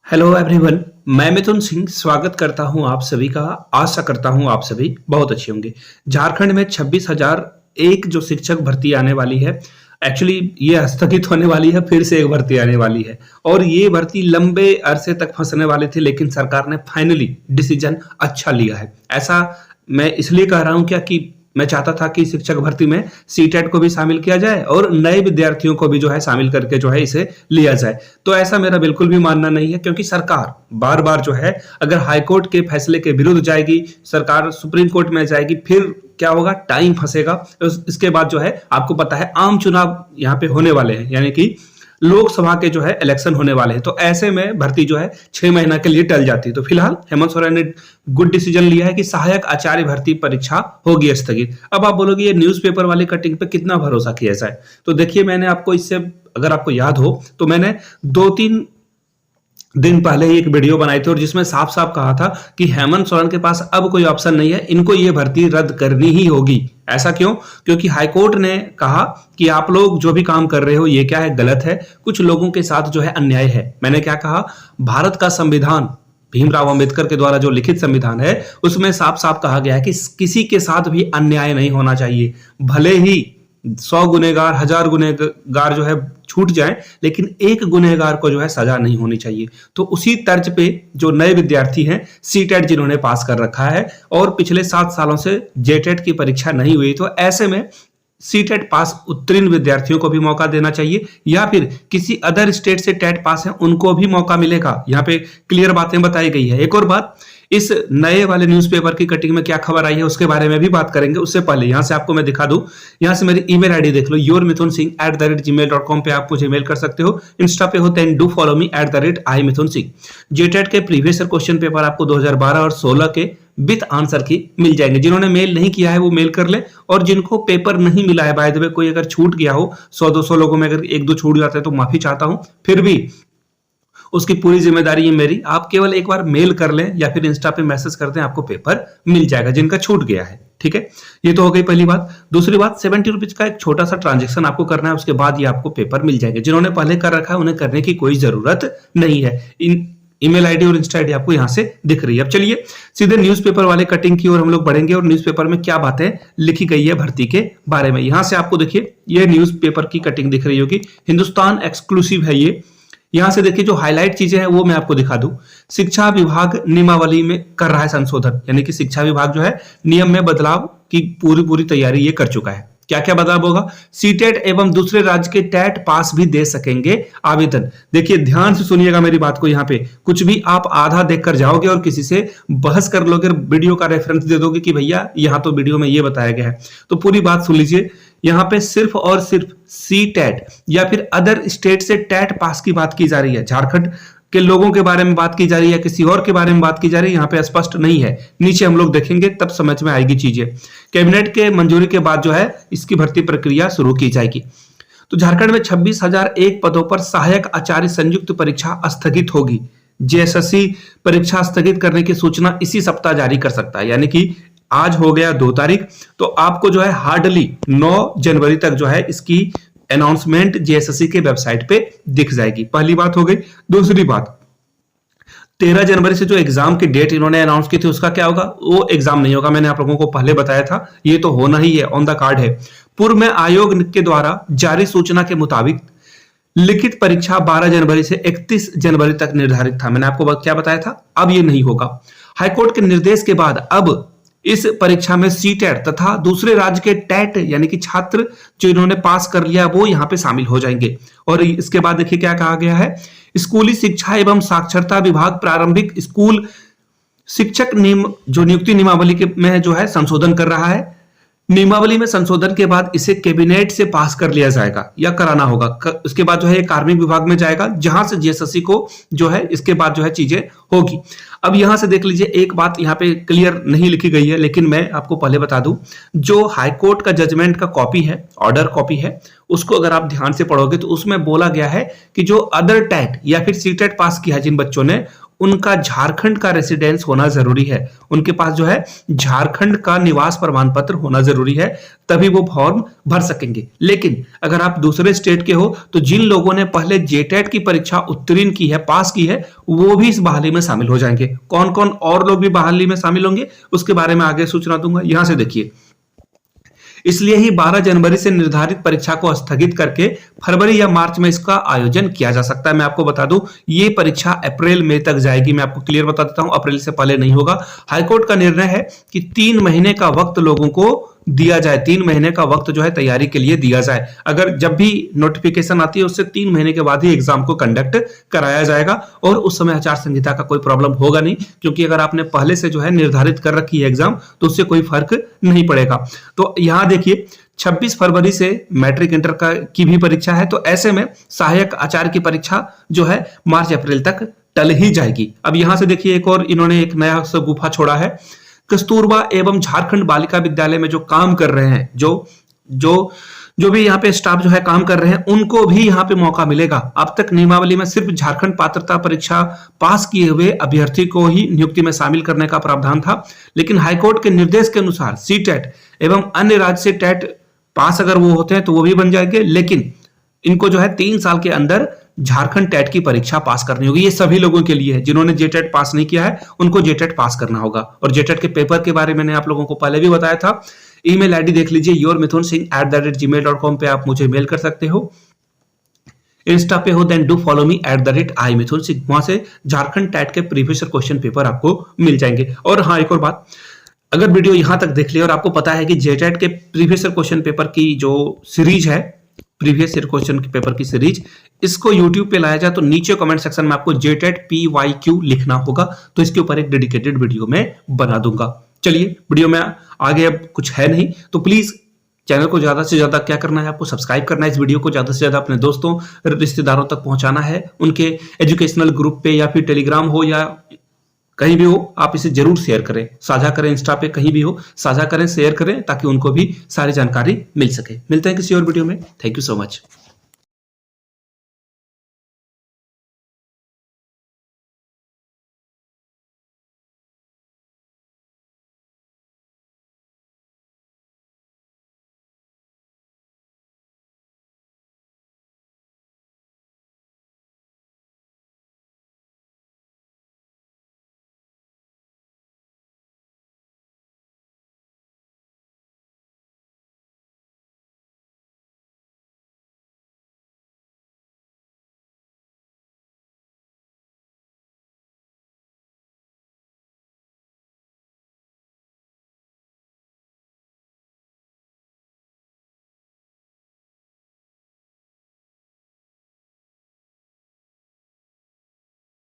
Hello everyone. मैं मिथुन सिंह स्वागत करता हूं आप सभी का। आशा करता हूं आप सभी बहुत अच्छे होंगे। झारखंड में 26,001 जो शिक्षक भर्ती आने वाली है, एक्चुअली ये स्थगित होने वाली है, फिर से एक भर्ती आने वाली है। और ये भर्ती लंबे अरसे तक फंसने वाले थे, लेकिन सरकार ने फाइनली डिसीजन अच्छा लिया है। ऐसा मैं इसलिए कह रहा हूं क्या कि मैं चाहता था कि शिक्षक भर्ती में सीटेट को भी शामिल किया जाए और नए विद्यार्थियों को भी जो है शामिल करके जो है इसे लिया जाए। तो ऐसा मेरा बिल्कुल भी मानना नहीं है, क्योंकि सरकार बार बार जो है अगर हाईकोर्ट के फैसले के विरुद्ध जाएगी, सरकार सुप्रीम कोर्ट में जाएगी, फिर क्या होगा, टाइम फंसेगा। इसके बाद जो है आपको पता है आम चुनाव यहाँ पे होने वाले हैं, यानी कि लोकसभा के जो है इलेक्शन होने वाले हैं। तो ऐसे में भर्ती जो है 6 महीना के लिए टल जाती है। तो फिलहाल हेमंत सोरेन ने गुड डिसीजन लिया है कि सहायक आचार्य भर्ती परीक्षा होगी स्थगित। अब आप बोलोगे ये न्यूज़पेपर वाली कटिंग पे कितना भरोसा किया जाए। तो देखिए, मैंने आपको इससे, अगर आपको याद हो तो मैंने 2-3 दिन पहले ही एक वीडियो बनाई थी और जिसमें साफ साफ कहा था कि हेमंत सोरेन के पास अब कोई ऑप्शन नहीं है, इनको ये भर्ती रद्द करनी ही होगी। ऐसा क्यों? क्योंकि हाईकोर्ट ने कहा कि आप लोग जो भी काम कर रहे हो ये क्या है, गलत है, कुछ लोगों के साथ जो है अन्याय है। मैंने क्या कहा, भारत का संविधान, भीमराव अंबेडकर के द्वारा जो लिखित संविधान है, उसमें साफ साफ कहा गया है कि किसी के साथ भी अन्याय नहीं होना चाहिए। भले ही 100 गुनहगार, 1000 गुनहगार जो है छूट जाए, लेकिन एक गुनहगार को जो है सजा नहीं होनी चाहिए। तो उसी तर्ज पे जो नए विद्यार्थी हैं, सीटेट जिन्होंने पास कर रखा है और पिछले 7 सालों से जेटेट की परीक्षा नहीं हुई, तो ऐसे में सीटेट पास उत्तीर्ण विद्यार्थियों को भी मौका देना चाहिए, या फिर किसी अदर स्टेट से टेट पास है उनको भी मौका मिलेगा। यहाँ पे क्लियर बातें बताई गई है। एक और बात, इस नए वाले न्यूज़पेपर की कटिंग में क्या खबर आई है उसके बारे में भी बात करेंगे। उससे पहले यहां से आपको मैं दिखा दूं, यहां से मेरी ईमेल आईडी देख लो, yourmithunsinh@gmail.com पे आप मुझे मेल कर सकते हो। इंस्टा पे हो then do follow me @iMithunSingh। JTET के प्रीवियस क्वेश्चन पेपर आपको 2012 और 16 के विथ आंसर की मिल जाएंगे। जिन्होंने मेल नहीं किया है वो मेल कर ले, और जिनको पेपर नहीं मिला है, बाय द वे कोई अगर छूट गया हो, 100-200 लोगों में अगर 1-2 छूट जाते हैं तो माफी चाहता हूं, फिर भी उसकी पूरी जिम्मेदारी है मेरी। आप केवल एक बार मेल कर लें या फिर इंस्टा पे मैसेज कर दें, आपको पेपर मिल जाएगा जिनका छूट गया है। ठीक है, ये तो हो गई पहली बात। दूसरी बात, 70 रुपीज का एक छोटा सा ट्रांजेक्शन आपको करना है, उसके बाद ये आपको पेपर मिल जाएंगे। जिन्होंने पहले कर रखा है उन्हें करने की कोई जरूरत नहीं है। इन ईमेल आईडी और इंस्टा आईडी आपको यहां से दिख रही है। अब चलिए सीधे न्यूज़पेपर वाले कटिंग की ओर हम लोग बढ़ेंगे और न्यूज़पेपर में क्या बातें लिखी गई है भर्ती के बारे में। यहां से आपको देखिए, ये न्यूज़पेपर की कटिंग दिख रही होगी, हिंदुस्तान एक्सक्लूसिव है ये। यहां से देखिए जो हाईलाइट चीजें हैं वो मैं आपको दिखा दूं। शिक्षा विभाग नियमावली में कर रहा है संशोधन, यानी कि शिक्षा विभाग जो है नियम में बदलाव की पूरी तैयारी ये कर चुका है। क्या क्या बदलाव होगा? सीटेट एवं दूसरे राज्य के टेट पास भी दे सकेंगे आवेदन। देखिए ध्यान से सुनिएगा मेरी बात को, यहाँ पे कुछ भी आप आधा देखकर जाओगे और किसी से बहस कर लोगे, वीडियो का रेफरेंस दे दोगे कि भैया यहाँ तो वीडियो में ये बताया गया है, तो पूरी बात सुन लीजिए। यहाँ पे सिर्फ और सिर्फ सी टेट या फिर अदर स्टेट से टेट पास की बात की जा रही है। झारखंड के लोगों के बारे में बात की जा रही है, किसी और के बारे में बात की जा रही है, यहाँ पे स्पष्ट नहीं है। नीचे हम लोग देखेंगे तब समझ में आएगी चीजें। कैबिनेट के मंजूरी के बाद जो है इसकी भर्ती प्रक्रिया शुरू की जाएगी। तो झारखंड में 26,001 पदों पर सहायक आचार्य संयुक्त परीक्षा स्थगित होगी। जेएसएससी परीक्षा स्थगित करने की सूचना इसी सप्ताह जारी कर सकता है, यानी कि आज हो गया 2 तारीख, तो आपको जो है हार्डली 9 जनवरी तक जो है इसकी अनाउंसमेंट जेएसएससी के वेबसाइट पे दिख जाएगी। पहली बात हो गई। दूसरी बात, 13 जनवरी से जो एग्जाम की डेट इन्होंने अनाउंस की थी उसका क्या होगा? वो एग्जाम नहीं होगा, मैंने आप लोगों को पहले बताया था, ये तो होना ही है, ऑन द कार्ड है। पूर्व में आयोग के द्वारा जारी सूचना के मुताबिक लिखित परीक्षा 12 जनवरी से 31 जनवरी तक निर्धारित था। मैंने आपको क्या बताया था? अब ये नहीं होगा। हाईकोर्ट के निर्देश के बाद अब इस परीक्षा में सीटेट तथा दूसरे राज्य के टेट यानी कि छात्र जो इन्होंने पास कर लिया वो यहाँ पे शामिल हो जाएंगे। और इसके बाद देखिए क्या कहा गया है, स्कूली शिक्षा एवं साक्षरता विभाग प्रारंभिक स्कूल शिक्षक जो नियुक्ति नियमावली के में जो है संशोधन कर रहा है। नियमावली में संशोधन के बाद इसे कैबिनेट से पास कर लिया जाएगा या कराना होगा। उसके बाद जो है ये कार्मिक विभाग में जाएगा, जहां से जेएसएससी को जो है इसके बाद जो है चीजें होगी। अब यहां से देख लीजिए, एक बात यहां पे क्लियर नहीं लिखी गई है, लेकिन मैं आपको पहले बता दूं, जो हाईकोर्ट का जजमेंट का कॉपी है, ऑर्डर कॉपी है, उसको अगर आप ध्यान से पढ़ोगे तो उसमें बोला गया है कि जो अदर टेट या फिर सीटेट पास किया है जिन बच्चों ने, उनका झारखंड का रेसिडेंस होना जरूरी है, उनके पास जो है झारखंड का निवास प्रमाण पत्र होना जरूरी है, तभी वो फॉर्म भर सकेंगे। लेकिन अगर आप दूसरे स्टेट के हो तो जिन लोगों ने पहले जेटेट की परीक्षा उत्तीर्ण की है, पास की है, वो भी इस बहाली में शामिल हो जाएंगे। कौन कौन और लोग भी बहाली में शामिल होंगे उसके बारे में आगे सूचना दूंगा। यहां से देखिए, इसलिए ही 12 जनवरी से निर्धारित परीक्षा को स्थगित करके फरवरी या मार्च में इसका आयोजन किया जा सकता है। मैं आपको बता दूं, ये परीक्षा अप्रैल मई तक जाएगी। मैं आपको क्लियर बता देता हूं, अप्रैल से पहले नहीं होगा। हाईकोर्ट का निर्णय है कि 3 महीने का वक्त लोगों को दिया जाए, 3 महीने का वक्त जो है तैयारी के लिए दिया जाए। अगर जब भी नोटिफिकेशन आती है उससे 3 महीने के बाद ही एग्जाम को कंडक्ट कराया जाएगा और उस समय आचार संहिता का कोई प्रॉब्लम होगा नहीं, क्योंकि अगर आपने पहले से जो है निर्धारित कर रखी है एग्जाम तो उससे कोई फर्क नहीं पड़ेगा। तो यहां देखिए 26 फरवरी से मैट्रिक इंटर की भी परीक्षा है, तो ऐसे में सहायक आचार्य की परीक्षा जो है मार्च अप्रैल तक टल ही जाएगी। अब यहां से देखिए एक और इन्होंने एक नया गुफा छोड़ा है। कस्तूरबा एवं झारखंड बालिका विद्यालय में जो काम कर रहे हैं, जो भी यहाँ पे स्टाफ जो है काम कर रहे हैं, उनको भी यहाँ पे मौका मिलेगा। अब तक नियमावली में सिर्फ झारखंड पात्रता परीक्षा पास किए हुए अभ्यर्थी को ही नियुक्ति में शामिल करने का प्रावधान था, लेकिन हाईकोर्ट के निर्देश के अनुसार सीटेट एवं अन्य राज्य से टेट पास अगर वो होते हैं तो वो भी बन जाएंगे, लेकिन इनको जो है 3 साल के अंदर झारखंड टेट की परीक्षा पास करनी होगी। ये सभी लोगों के लिए है, जिन्होंने जेटेट पास नहीं किया है उनको जेटेट पास करना होगा। और जेटेट के पेपर के बारे में मैंने आप लोगों को पहले भी बताया था। ईमेल आईडी देख लीजिए, yourmithun.singh@gmail.com पे आप मुझे मेल कर सकते हो। इंस्टा पे हो then do follow me @iMithunSingh, वहां से झारखंड टेट के प्रीवियस क्वेश्चन पेपर आपको मिल जाएंगे। और हाँ, एक और बात, अगर वीडियो यहां तक देख लिया और आपको पता है कि जेटेट के प्रीवियस क्वेश्चन पेपर की जो सीरीज है, प्रीवियस ईयर क्वेश्चन पेपर की सीरीज, इसको YouTube पे लाया जाए तो नीचे कमेंट सेक्शन में आपको जेटेट PYQ लिखना होगा, तो इसके ऊपर एक डेडिकेटेड वीडियो में बना दूंगा। चलिए वीडियो में आगे अब कुछ है नहीं, तो प्लीज चैनल को ज्यादा से ज्यादा क्या करना है, आपको सब्सक्राइब करना है, इस वीडियो को ज्यादा से ज्यादा अपने दोस्तों रिश्तेदारों तक पहुंचाना है, उनके एजुकेशनल ग्रुप पे या फिर टेलीग्राम हो या कहीं भी हो, आप इसे जरूर शेयर करें, साझा करें, इंस्टा पे कहीं भी हो साझा करें, शेयर करें, ताकि उनको भी सारी जानकारी मिल सके। मिलते हैं किसी और वीडियो में। Thank you so much.